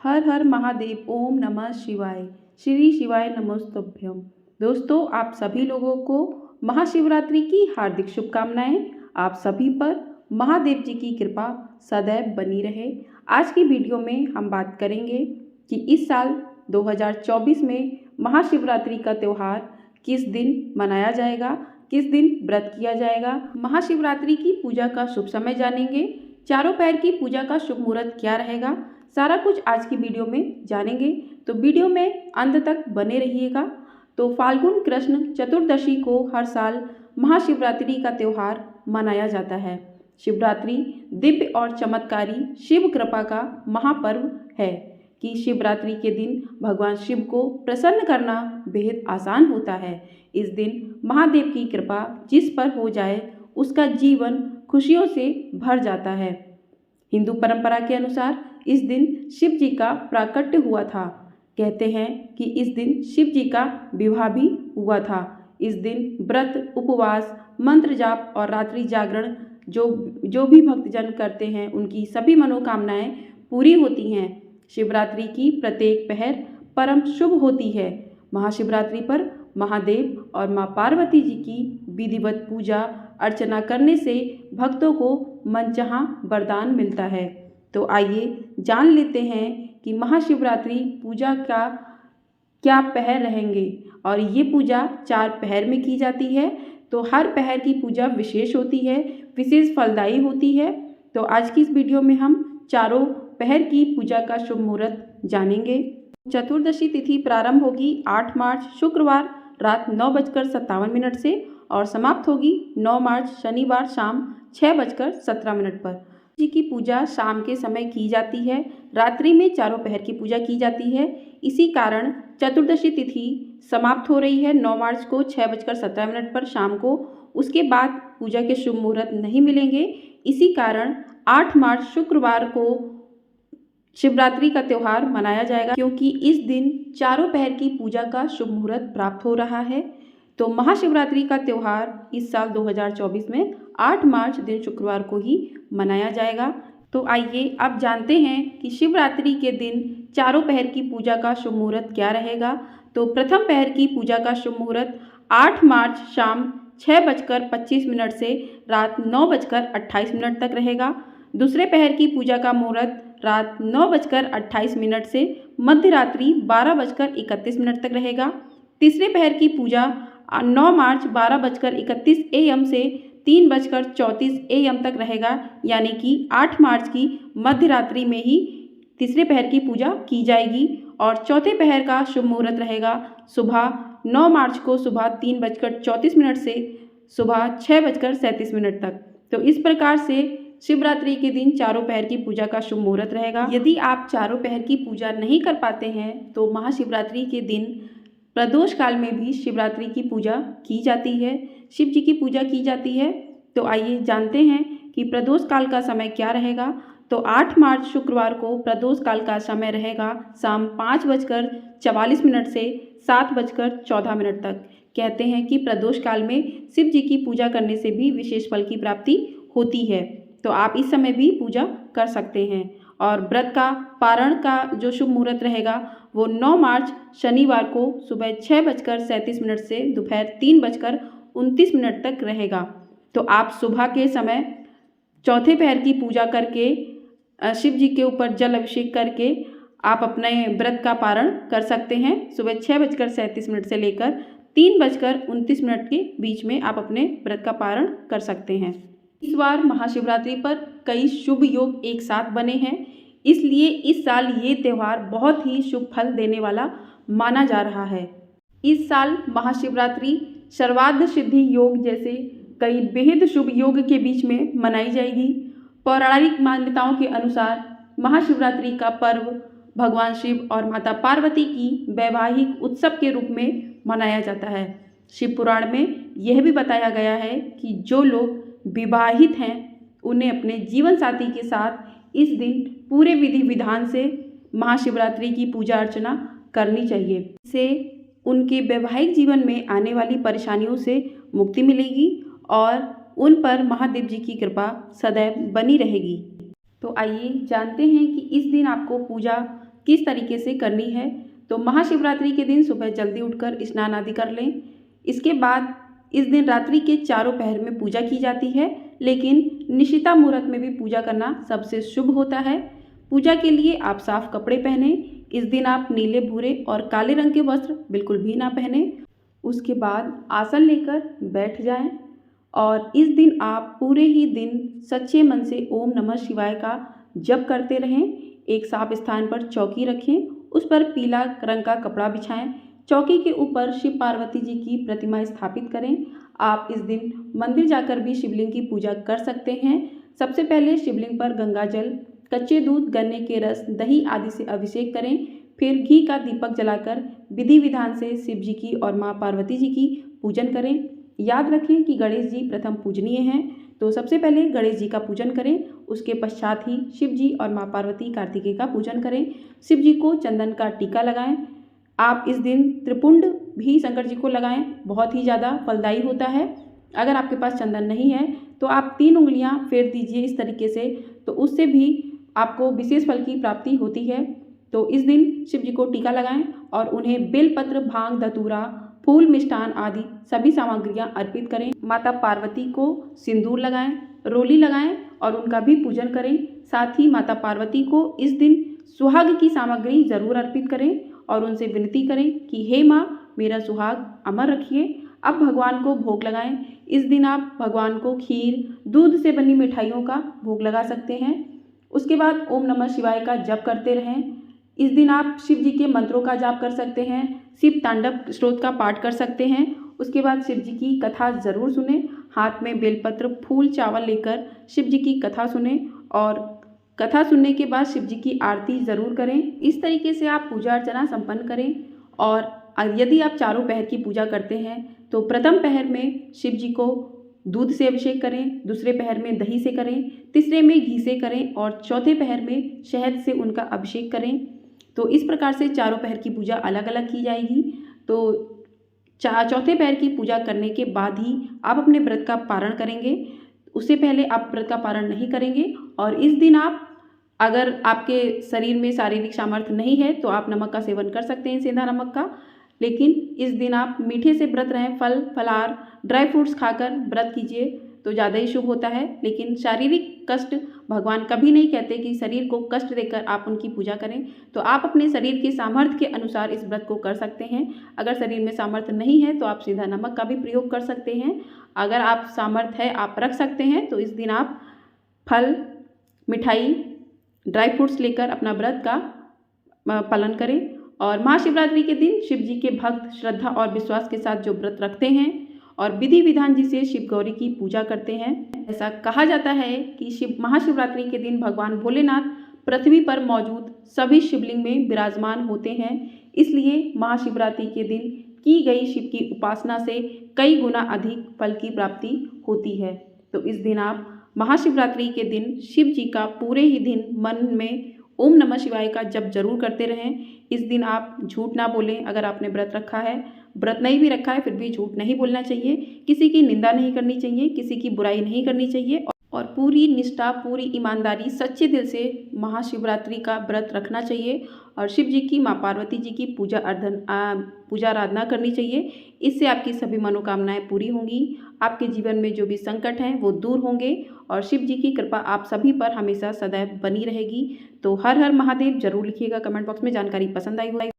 हर हर महादेव। ओम नमः शिवाय। श्री शिवाय नमोस्तुभ्यम। दोस्तों, आप सभी लोगों को महाशिवरात्रि की हार्दिक शुभकामनाएं। आप सभी पर महादेव जी की कृपा सदैव बनी रहे। आज की वीडियो में हम बात करेंगे कि इस साल 2024 में महाशिवरात्रि का त्यौहार किस दिन मनाया जाएगा, किस दिन व्रत किया जाएगा। महाशिवरात्रि की पूजा का शुभ समय जानेंगे। चारों पैर की पूजा का शुभ मुहूर्त क्या रहेगा, सारा कुछ आज की वीडियो में जानेंगे। तो वीडियो में अंत तक बने रहिएगा। तो फाल्गुन कृष्ण चतुर्दशी को हर साल महाशिवरात्रि का त्यौहार मनाया जाता है। शिवरात्रि दिव्य और चमत्कारी शिव कृपा का महापर्व है कि शिवरात्रि के दिन भगवान शिव को प्रसन्न करना बेहद आसान होता है। इस दिन महादेव की कृपा जिस पर हो जाए उसका जीवन खुशियों से भर जाता है। हिंदू परंपरा के अनुसार इस दिन शिव जी का प्राकट्य हुआ था। कहते हैं कि इस दिन शिव जी का विवाह भी हुआ था। इस दिन व्रत, उपवास, मंत्र जाप और रात्रि जागरण जो भी भक्तजन करते हैं उनकी सभी मनोकामनाएं पूरी होती हैं। शिवरात्रि की प्रत्येक पहर परम शुभ होती है। महाशिवरात्रि पर महादेव और माँ पार्वती जी की विधिवत पूजा अर्चना करने से भक्तों को मनचाहा वरदान मिलता है। तो आइए जान लेते हैं कि महाशिवरात्रि पूजा का क्या पहर रहेंगे। और ये पूजा 4 पहर में की जाती है। तो हर पहर की पूजा विशेष होती है, विशेष फलदायी होती है। तो आज की इस वीडियो में हम चारों पहर की पूजा का शुभ मुहूर्त जानेंगे। चतुर्दशी तिथि प्रारंभ होगी 8 मार्च शुक्रवार रात 9:57 से और समाप्त होगी 9 मार्च शनिवार शाम 6:17 पर। जी की पूजा शाम के समय की जाती है। रात्रि में चारों पहर की पूजा की जाती है। इसी कारण चतुर्दशी तिथि समाप्त हो रही है 9 मार्च को 6:17 पर शाम को। उसके बाद पूजा के शुभ मुहूर्त नहीं मिलेंगे। इसी कारण 8 मार्च शुक्रवार को शिवरात्रि का त्यौहार मनाया जाएगा, क्योंकि इस दिन चारों पहर की पूजा का शुभ मुहूर्त प्राप्त हो रहा है। तो महाशिवरात्रि का त्यौहार इस साल 2024 में 8 मार्च दिन शुक्रवार को ही मनाया जाएगा। तो आइए अब जानते हैं कि शिवरात्रि के दिन चारों पहर की पूजा का शुभ मुहूर्त क्या रहेगा। तो प्रथम पहर की पूजा का शुभ मुहूर्त 8 मार्च शाम 6:25 से रात 9:28 तक रहेगा। दूसरे पहर की पूजा का मुहूर्त रात 9:28 से मध्य रात्रि 12:31 तक रहेगा। तीसरे पहर की पूजा 9 मार्च 12:31 AM से 3:34 AM तक रहेगा, यानी कि 8 मार्च की मध्य रात्रि में ही तीसरे पहर की पूजा की जाएगी। और चौथे पहर का शुभ मुहूर्त रहेगा सुबह 9 मार्च को सुबह 3:34 से सुबह 6:37 तक। तो इस प्रकार से शिवरात्रि के दिन चारों पहर की पूजा का शुभ मुहूर्त रहेगा। यदि आप चारों पहर की पूजा नहीं कर पाते हैं तो महाशिवरात्रि के दिन प्रदोष काल में भी शिवरात्रि की पूजा की जाती है, शिव जी की पूजा की जाती है। तो आइए जानते हैं कि प्रदोष काल का समय क्या रहेगा। तो 8 मार्च शुक्रवार को प्रदोष काल का समय रहेगा शाम 5:44 से 7:14 तक। कहते हैं कि प्रदोष काल में शिव जी की पूजा करने से भी विशेष फल की प्राप्ति होती है। तो आप इस समय भी पूजा कर सकते हैं। और व्रत का पारण का जो शुभ मुहूर्त रहेगा वो 9 मार्च शनिवार को सुबह 6:37 से दोपहर 3:29 तक रहेगा। तो आप सुबह के समय चौथे पहर की पूजा करके शिव जी के ऊपर जल अभिषेक करके आप अपने व्रत का पारण कर सकते हैं। सुबह 6:37 से लेकर 3:29 के बीच में आप अपने व्रत का पारण कर सकते हैं। इस बार महाशिवरात्रि पर कई शुभ योग एक साथ बने हैं, इसलिए इस साल ये त्यौहार बहुत ही शुभ फल देने वाला माना जा रहा है। इस साल महाशिवरात्रि सर्वार्थ सिद्धि योग जैसे कई बेहद शुभ योग के बीच में मनाई जाएगी। पौराणिक मान्यताओं के अनुसार महाशिवरात्रि का पर्व भगवान शिव और माता पार्वती की वैवाहिक उत्सव के रूप में मनाया जाता है। शिव पुराण में यह भी बताया गया है कि जो लोग विवाहित हैं उन्हें अपने जीवन साथी के साथ इस दिन पूरे विधि विधान से महाशिवरात्रि की पूजा अर्चना करनी चाहिए। इससे उनके वैवाहिक जीवन में आने वाली परेशानियों से मुक्ति मिलेगी और उन पर महादेव जी की कृपा सदैव बनी रहेगी। तो आइए जानते हैं कि इस दिन आपको पूजा किस तरीके से करनी है। तो महाशिवरात्रि के दिन सुबह जल्दी उठकर स्नान आदि कर लें। इसके बाद इस दिन रात्रि के चारों पहर में पूजा की जाती है, लेकिन निशिता मुहूर्त में भी पूजा करना सबसे शुभ होता है। पूजा के लिए आप साफ कपड़े पहने। इस दिन आप नीले, भूरे और काले रंग के वस्त्र बिल्कुल भी ना पहने। उसके बाद आसन लेकर बैठ जाएं और इस दिन आप पूरे ही दिन सच्चे मन से ओम नमः शिवाय का जप करते रहें। एक साफ स्थान पर चौकी रखें, उस पर पीला रंग का कपड़ा बिछाएं। चौकी के ऊपर शिव पार्वती जी की प्रतिमा स्थापित करें। आप इस दिन मंदिर जाकर भी शिवलिंग की पूजा कर सकते हैं। सबसे पहले शिवलिंग पर गंगा जल, कच्चे दूध, गन्ने के रस, दही आदि से अभिषेक करें। फिर घी का दीपक जलाकर विधि विधान से शिव जी की और माँ पार्वती जी की पूजन करें। याद रखें कि गणेश जी प्रथम पूजनीय हैं, तो सबसे पहले गणेश जी का पूजन करें। उसके पश्चात ही शिव जी और माँ पार्वती कार्तिकेय का पूजन करें। शिव जी को चंदन का टीका लगाएं। आप इस दिन त्रिपुंड भी शंकर जी को लगाएं, बहुत ही ज़्यादा फलदायी होता है। अगर आपके पास चंदन नहीं है तो आप 3 उंगलियां फेर दीजिए इस तरीके से, तो उससे भी आपको विशेष फल की प्राप्ति होती है। तो इस दिन शिव जी को टीका लगाएं और उन्हें बेलपत्र, भांग, धतूरा, फूल, मिष्ठान आदि सभी सामग्रियां अर्पित करें। माता पार्वती को सिंदूर लगाएं, रोली लगाएं और उनका भी पूजन करें। साथ ही माता पार्वती को इस दिन सुहाग की सामग्री जरूर अर्पित करें और उनसे विनती करें कि हे माँ, मेरा सुहाग अमर रखिए। अब भगवान को भोग लगाएं। इस दिन आप भगवान को खीर, दूध से बनी मिठाइयों का भोग लगा सकते हैं। उसके बाद ओम नमः शिवाय का जप करते रहें। इस दिन आप शिव जी के मंत्रों का जाप कर सकते हैं, शिव तांडव स्तोत्र का पाठ कर सकते हैं। उसके बाद शिव जी की कथा ज़रूर सुने। हाथ में बेलपत्र, फूल, चावल लेकर शिव जी की कथा सुने और कथा सुनने के बाद शिव जी की आरती ज़रूर करें। इस तरीके से आप पूजा अर्चना संपन्न करें। और यदि आप चारों पहर की पूजा करते हैं तो प्रथम पहर में शिव जी को दूध से अभिषेक करें, दूसरे पहर में दही से करें, तीसरे में घी से करें और चौथे पहर में शहद से उनका अभिषेक करें। तो इस प्रकार से चारों पहर की पूजा अलग अलग की जाएगी। तो चौथे पहर की पूजा करने के बाद ही आप अपने व्रत का पारण करेंगे। उससे पहले आप व्रत का पारण नहीं करेंगे। और इस दिन आप, अगर आपके शरीर में शारीरिक सामर्थ्य नहीं है तो आप नमक का सेवन कर सकते हैं, सेंधा नमक का। लेकिन इस दिन आप मीठे से व्रत रहें, फल, फलाहार, ड्राई फ्रूट्स खाकर व्रत कीजिए तो ज़्यादा ही शुभ होता है। लेकिन शारीरिक कष्ट भगवान कभी नहीं कहते कि शरीर को कष्ट देकर आप उनकी पूजा करें। तो आप अपने शरीर के सामर्थ्य के अनुसार इस व्रत को कर सकते हैं। अगर शरीर में सामर्थ्य नहीं है तो आप सीधा नमक का भी प्रयोग कर सकते हैं। अगर आप सामर्थ्य है, आप रख सकते हैं, तो इस दिन आप फल, मिठाई, ड्राई फ्रूट्स लेकर अपना व्रत का पालन करें। और महाशिवरात्रि के दिन शिव जी के भक्त श्रद्धा और विश्वास के साथ जो व्रत रखते हैं और विधि विधान जी से शिव गौरी की पूजा करते हैं। ऐसा कहा जाता है कि महाशिवरात्रि के दिन भगवान भोलेनाथ पृथ्वी पर मौजूद सभी शिवलिंग में विराजमान होते हैं। इसलिए महाशिवरात्रि के दिन की गई शिव की उपासना से कई गुना अधिक फल की प्राप्ति होती है। तो इस दिन आप महाशिवरात्रि के दिन शिव जी का पूरे ही दिन मन में ओम नमः शिवाय का जप जरूर करते रहें। इस दिन आप झूठ ना बोलें। अगर आपने व्रत रखा है, व्रत नहीं भी रखा है, फिर भी झूठ नहीं बोलना चाहिए। किसी की निंदा नहीं करनी चाहिए, किसी की बुराई नहीं करनी चाहिए और पूरी निष्ठा, पूरी ईमानदारी, सच्चे दिल से महाशिवरात्रि का व्रत रखना चाहिए और शिव जी की, माँ पार्वती जी की पूजा आराधना करनी चाहिए। इससे आपकी सभी मनोकामनाएं पूरी होंगी। आपके जीवन में जो भी संकट हैं वो दूर होंगे और शिव जी की कृपा आप सभी पर हमेशा सदैव बनी रहेगी। तो हर हर महादेव जरूर लिखिएगा कमेंट बॉक्स में। जानकारी पसंद आई हो